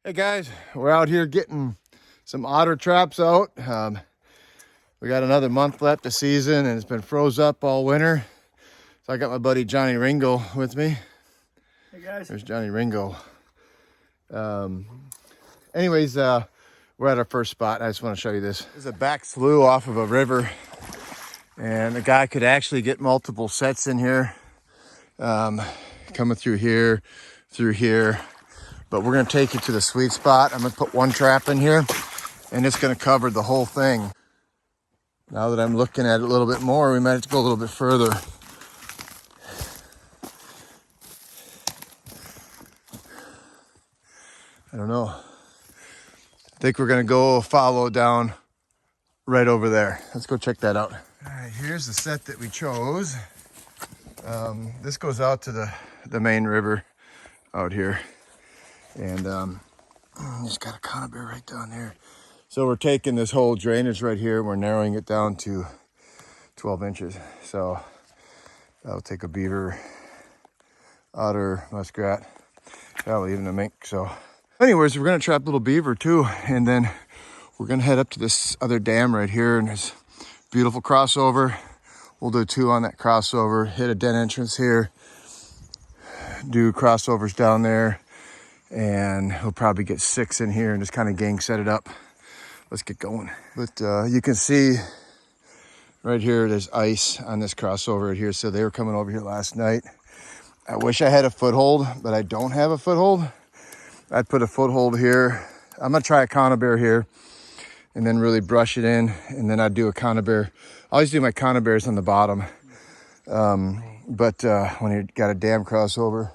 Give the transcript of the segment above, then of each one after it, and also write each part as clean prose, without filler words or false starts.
Hey guys, we're out here getting some otter traps out. We got another month left of season and it's been froze up all winter. So I got my buddy Johnny Ringo with me. Hey guys. There's Johnny Ringo. Anyways, we're at our first spot. I just want to show you this. There's a back slough off of a river and the guy could actually get multiple sets in here. Coming through here, but we're gonna take you to the sweet spot. I'm gonna put one trap in here and it's gonna cover the whole thing. Now that I'm looking at it a little bit more, we might have to go a little bit further. I don't know. I think we're gonna go follow down right over there. Let's go check that out. All right, here's the set that we chose. This goes out to the main river out here. And just got a conibear right down there. So we're taking this whole drainage right here, we're narrowing it down to 12 inches. So that'll take a beaver, otter, muskrat, hell, even a mink. So anyways, we're gonna trap little beaver too. And then we're gonna head up to this other dam right here and there's beautiful crossover. We'll do 2 on that crossover, hit a den entrance here, do crossovers down there, and we'll probably get 6 in here and just kind of gang set it up. Let's get going. But you can see right here, there's ice on this crossover right here. So they were coming over here last night. I wish I had a foothold, but I don't have a foothold. I'd put a foothold here. I'm gonna try a conibear here and then really brush it in. And then I'd do a conibear. I always do my conibears on the bottom. But when you got a dam crossover.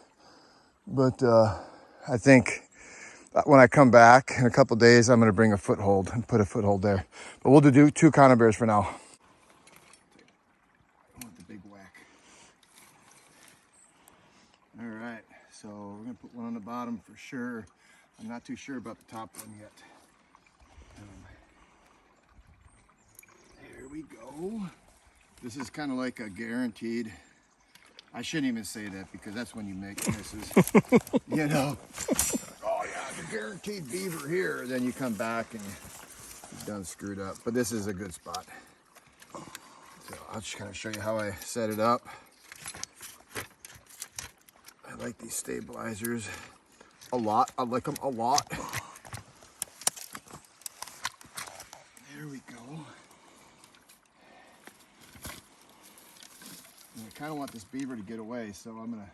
But I think when I come back in a couple days, I'm gonna bring a foothold and put a foothold there. But we'll do 2 conibears for now. I want the big whack. All right, so we're gonna put one on the bottom for sure. I'm not too sure about the top one yet. There we go. This is kind of like a guaranteed. I shouldn't even say that because that's when you make misses. You know, oh yeah, the guaranteed beaver here. Then you come back and you're done screwed up. But this is a good spot. So I'll just kind of show you how I set it up. I like these stabilizers a lot. I like them a lot. There we go. And I kind of want this beaver to get away, so I'm gonna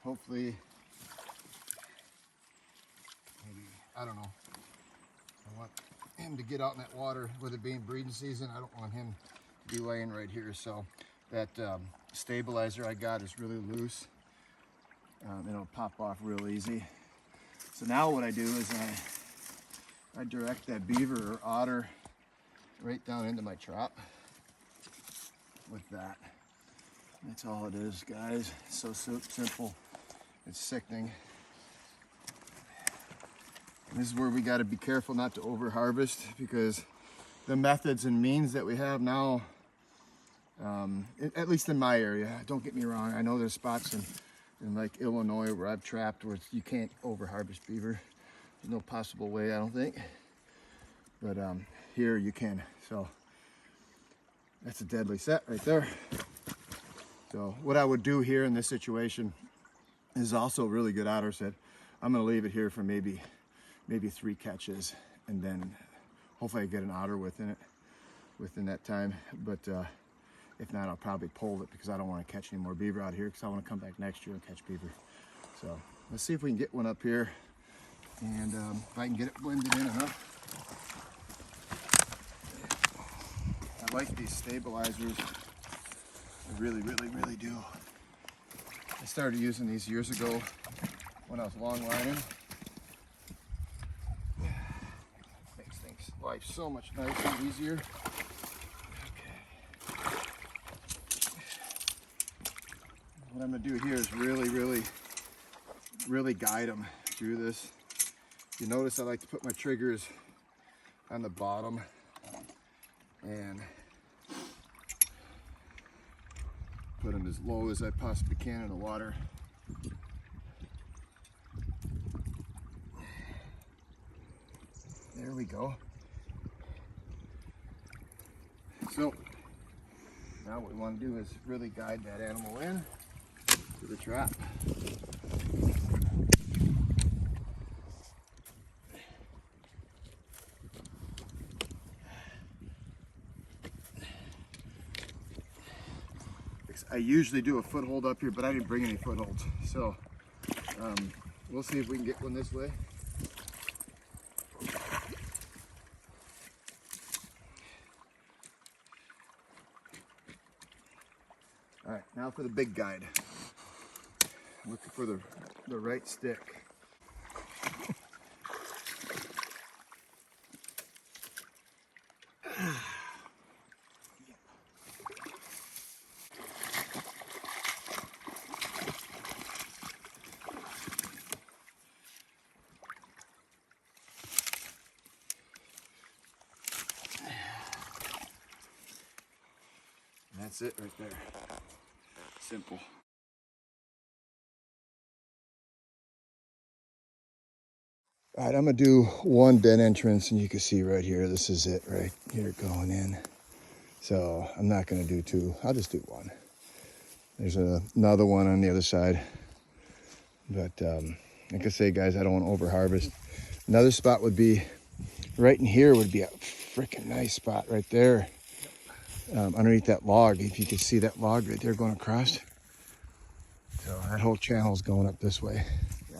hopefully, maybe, I don't know. I want him to get out in that water with it being breeding season. I don't want him to be laying right here. So that stabilizer I got is really loose. It'll pop off real easy. So now what I do is I direct that beaver or otter right down into my trap with that. That's all it is, guys. It's so simple. It's sickening. And this is where we got to be careful not to over harvest because the methods and means that we have now, at least in my area, don't get me wrong, I know there's spots in like Illinois where I've trapped where you can't over harvest beaver. There's no possible way, I don't think. But here you can. So that's a deadly set right there. So what I would do here in this situation is also a really good otter set. I'm gonna leave it here for maybe 3 catches, and then hopefully I get an otter within that time. But if not, I'll probably pull it because I don't want to catch any more beaver out here because I want to come back next year and catch beaver. So let's see if we can get one up here, and if I can get it blended in enough. I like these stabilizers. I really do. I started using these years ago when I was long lining. Makes things life so much nicer and easier. Okay. What I'm gonna do here is really guide them through this. You notice I like to put my triggers on the bottom and put them as low as I possibly can in the water. There we go. So now what we want to do is really guide that animal in to the trap. I usually do a foothold up here, but I didn't bring any footholds. So we'll see if we can get one this way. All right, now for the big guide. Looking for the right stick. That's it right there. Simple. All right, I'm gonna do one dead entrance, and you can see right here, this is it right here going in. So I'm not gonna do two, I'll just do one. There's another one on the other side. But like I say, guys, I don't want to over harvest. Another spot would be right in here, would be a freaking nice spot right there. Underneath that log, if you could see that log right there going across. So that whole channel is going up this way.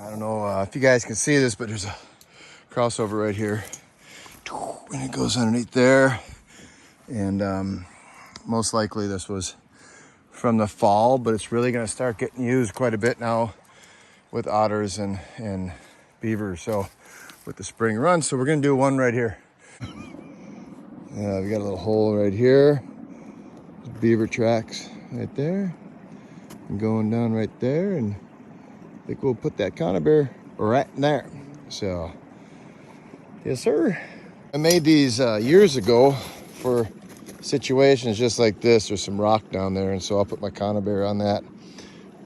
I don't know if you guys can see this, but there's a crossover right here. And it goes underneath there. And most likely this was from the fall, but it's really going to start getting used quite a bit now with otters and beavers. So with the spring run, so we're going to do one right here. We got a little hole right here. Beaver tracks right there. And going down right there, and I think we'll put that conibear right in there. So, yes, sir. I made these years ago for situations just like this. There's some rock down there, and so I'll put my conibear on that.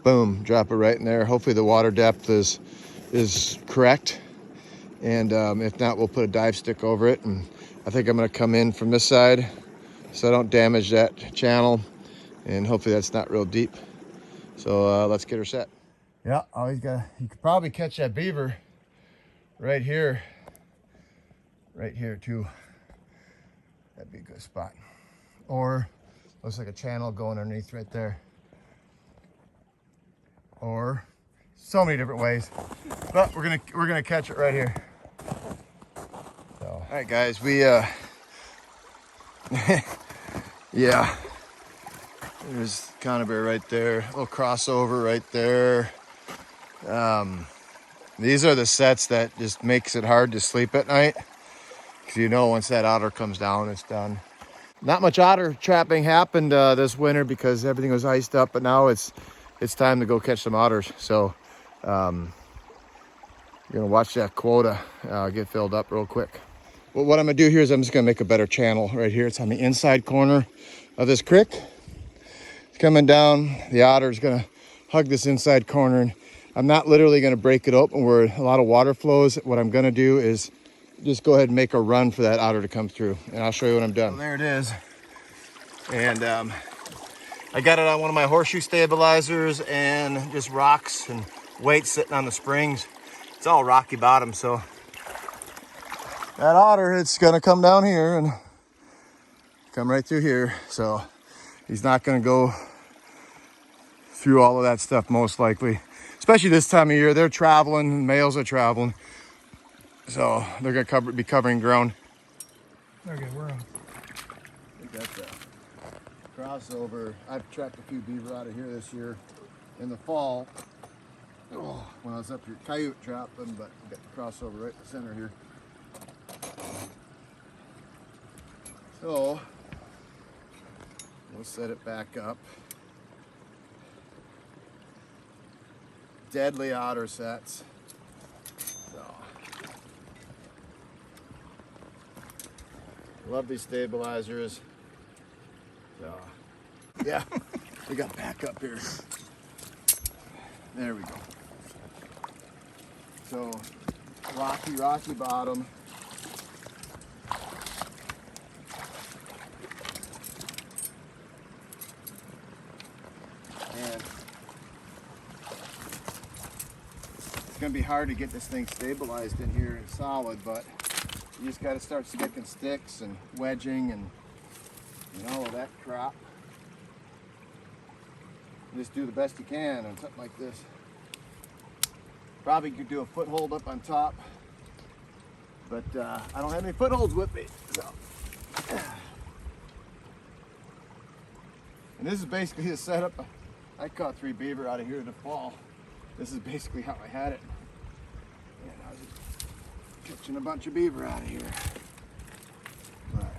Boom, drop it right in there. Hopefully the water depth is correct. And if not, we'll put a dive stick over it. And I think I'm gonna come in from this side so I don't damage that channel. And hopefully that's not real deep. So let's get her set. Yeah, always you could probably catch that beaver right here too. That'd be a good spot. Or looks like a channel going underneath right there. Or so many different ways, but we're gonna catch it right here. So, all right, guys, we yeah, there's conibear right there, a little crossover right there. These are the sets that just makes it hard to sleep at night, because you know once that otter comes down, it's done. Not much otter trapping happened this winter because everything was iced up, but now it's time to go catch some otters. So you're gonna watch that quota get filled up real quick. Well, what I'm gonna do here is I'm just gonna make a better channel right here. It's on the inside corner of this creek. It's coming down. The otter's gonna hug this inside corner, and I'm not literally gonna break it open where a lot of water flows. What I'm gonna do is just go ahead and make a run for that otter to come through, and I'll show you when I'm done. Well, there it is. And I got it on one of my horseshoe stabilizers and just rocks and weights sitting on the springs. It's all rocky bottom, so that otter, it's gonna come down here and come right through here. So he's not gonna go through all of that stuff most likely, especially this time of year. They're traveling, males are traveling, so they're gonna be covering ground. Okay, we're on. We got the crossover. I've trapped a few beaver out of here this year in the fall. Oh, when I was up here coyote trapping, but we got the crossover right in the center here. So we'll set it back up. Deadly otter sets. So, love these stabilizers. So, yeah, we got back up here. There we go. So rocky bottom. gonna be hard to get this thing stabilized in here and solid, but you just gotta start sticking sticks and wedging and all of that crap. Just do the best you can on something like this. Probably could do a foothold up on top, but I don't have any footholds with me. So. And this is basically the setup. I caught 3 beaver out of here in the fall. This is basically how I had it. And I was just catching a bunch of beaver out of here. But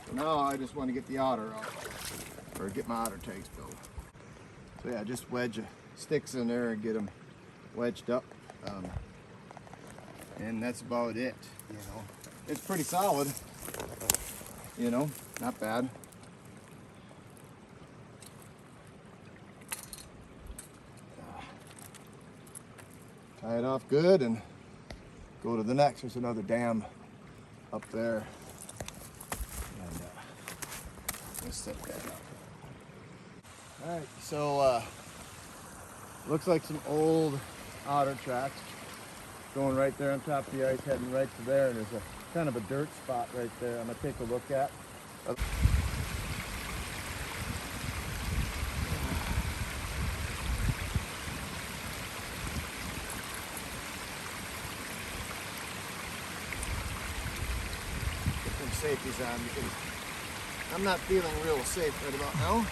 so now I just want to get the otter out, or get my otter tags built. So yeah, just wedge sticks in there and get them wedged up. And that's about it, you know. It's pretty solid, you know, not bad. Tie it off good and go to the next. There's another dam up there. And let's set that up. All right, so looks like some old otter tracks going right there on top of the ice, heading right to there. And there's a kind of a dirt spot right there I'm gonna take a look at. Get some safeties on because I'm not feeling real safe right about now.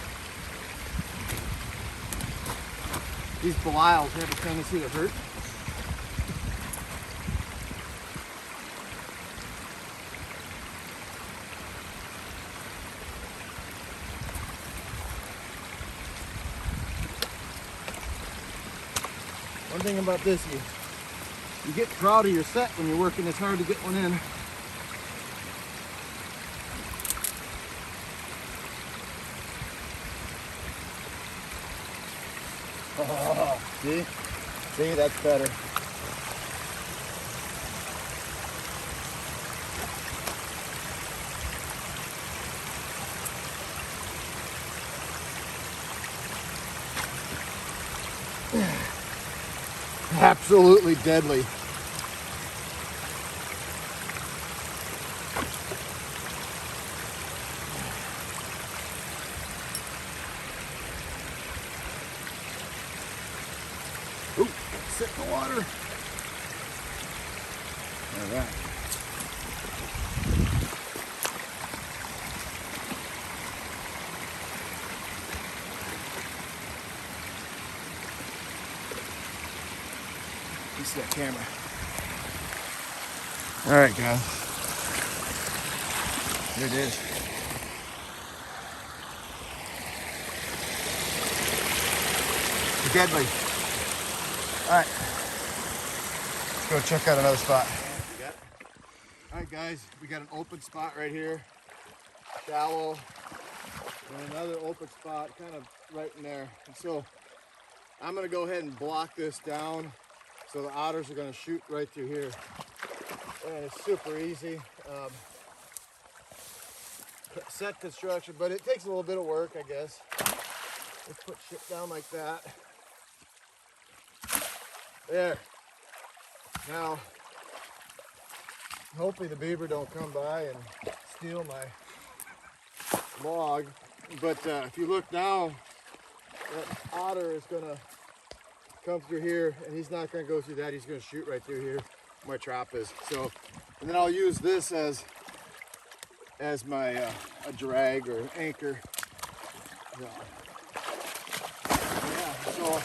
These Belials have a tendency to hurt. One thing about this, you get proud of your set when you're working this hard to get one in. Oh, see? See, that's better. Absolutely deadly. Ooh, sit in the water. All right. This is that camera. All right, guys. Here it is. Deadly. All right. Let's go check out another spot. All right, guys. We got an open spot right here. Shallow. And another open spot kind of right in there. And so I'm going to go ahead and block this down. So the otters are going to shoot right through here. And it's super easy. Set construction, but it takes a little bit of work, I guess. Let's put shit down like that. There. Now, hopefully the beaver don't come by and steal my log. But if you look now, that otter is going to come through here, and he's not going to go through that. He's going to shoot right through here where my trap is. So, and then I'll use this as my a drag or an anchor. So, yeah, so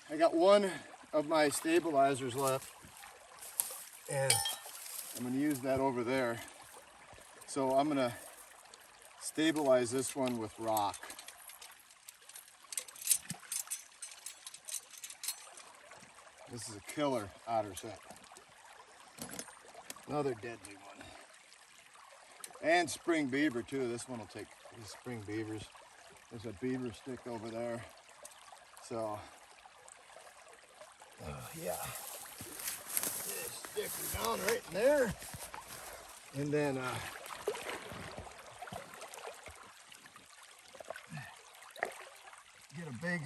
I got one of my stabilizers left, and I'm going to use that over there. So I'm going to stabilize this one with rock. This is a killer otter set. Another deadly one. And spring beaver too. This one will take these spring beavers. There's a beaver stick over there. So, yeah. Stick her down right in there. And then, get a big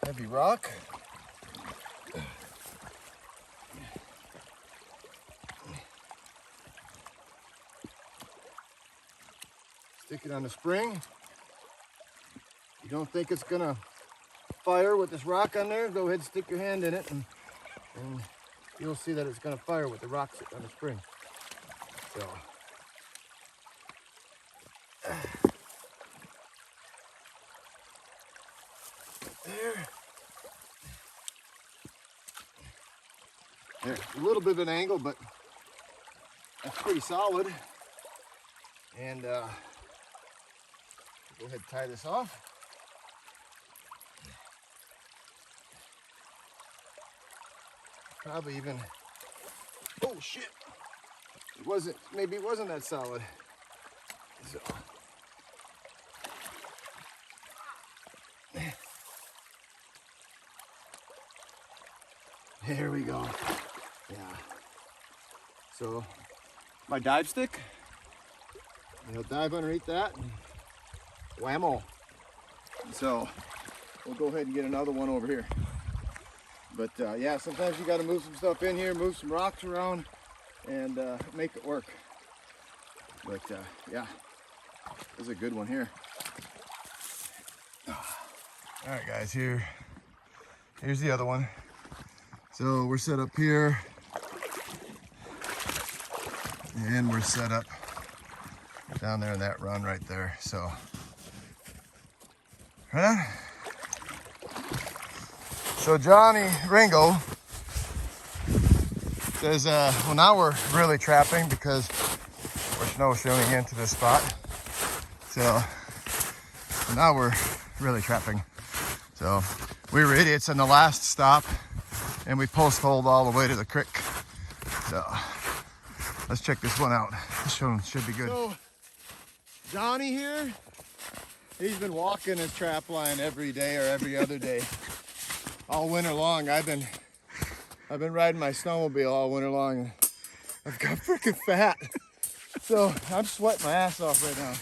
heavy rock. Stick it on the spring. You don't think it's gonna fire with this rock on there? Go ahead and stick your hand in it and you'll see that it's gonna fire with the rocks on the spring. So. There's a little bit of an angle, but that's pretty solid. And go ahead and tie this off. Probably even, oh shit, maybe it wasn't that solid. So. There we go. Yeah. So my dive stick, you'll dive underneath that and whammo. So we'll go ahead and get another one over here. But yeah, sometimes you got to move some stuff in here, move some rocks around, and make it work. But yeah, this is a good one here. All right, guys, here's the other one. So we're set up here, and we're set up down there in that run right there. So, right on. So Johnny Ringo says, well, now we're really trapping because we're snowshoeing into this spot. So now we're really trapping. So we were idiots in the last stop and we post-holed all the way to the creek. So let's check this one out. This one should be good. So Johnny here, he's been walking his trap line every day or every other day. All winter long. I've been riding my snowmobile all winter long and I've got freaking fat. So I'm sweating my ass off right now.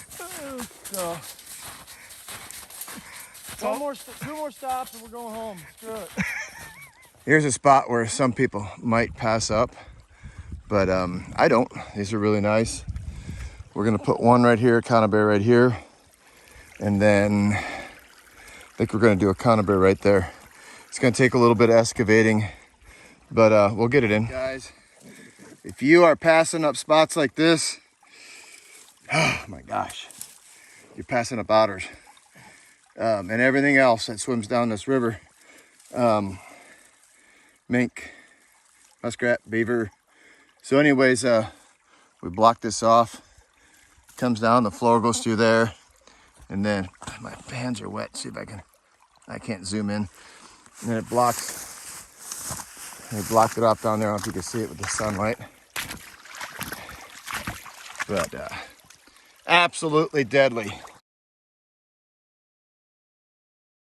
So two more stops and we're going home. Screw it. Here's a spot where some people might pass up, but I don't. These are really nice. We're gonna put one right here, conibear right here, and then I think we're gonna do a conibear right there. It's gonna take a little bit of excavating, but we'll get it in. Guys, if you are passing up spots like this, oh my gosh, you're passing up otters and everything else that swims down this river. Mink, muskrat, beaver. So anyways, we block this off. Comes down, the floor goes through there, and then my hands are wet. See if I can't zoom in. And then it blocks. They blocked it off down there. I don't know if you can see it with the sunlight. But absolutely deadly.